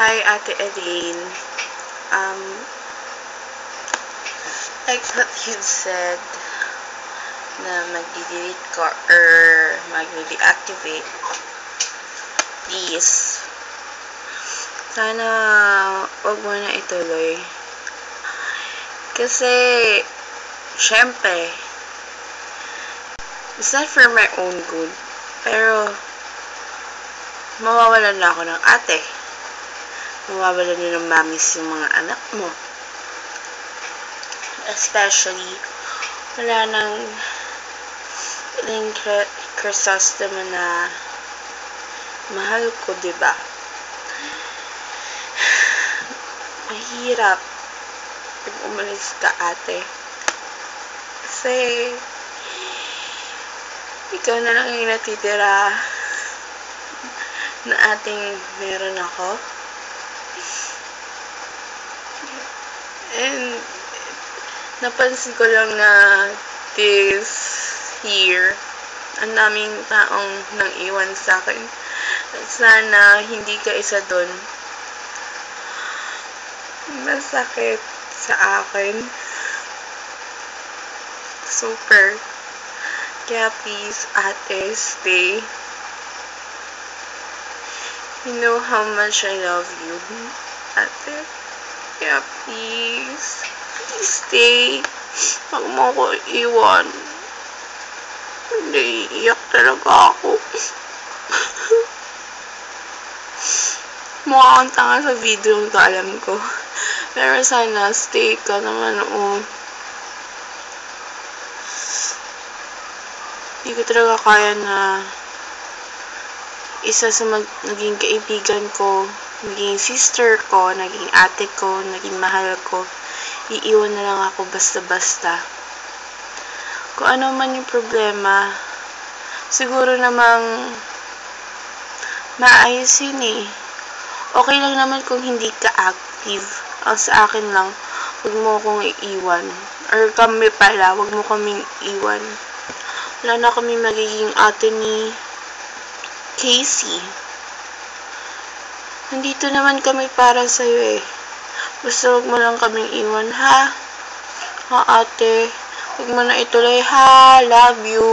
Hi, Ate Eileen. Um, like what you said, na mag-delete ka or mag-deactivate, please. Sana wag mo na ituloy. Kasi, syempre, it's not for my own good. Pero, mawawalan na ako ng ate. Mawawalan na ng mamis yung mga anak mo. Especially, wala nang Chrysostom na mahal ko, diba? Mahirap pag umalis ka, ate. Kasi, ikaw na lang yung natitira na ating meron ako. And, napansin ko lang na this year, ang daming taong nang iwan sa akin. Sana hindi ka isa dun. Masakit sa akin. Super. Kaya please, ate, stay. You know how much I love you, ate. Kaya please stay. Huwag mo ko iwan. Hindi, iiyak talaga ako. Mukha akong tanga sa video ko, alam ko. Pero sana, stay ka naman, Hindi ko talaga kaya na isa sa naging kaibigan ko, naging sister ko, naging ate ko, naging mahal ko, iiwan na lang ako basta-basta. Kung ano man yung problema, siguro namang maayos yun eh. Okay lang naman kung hindi ka active. Ang sa akin lang, huwag mo akong iiwan. Or kami pala, huwag mo kaming iwan. Wala na kami magiging ate ni Casey. Nandito naman kami para sa'yo eh. Basta huwag mo lang kaming iwan, ha? Ha, ate? Huwag mo na ituloy, ha? Love you.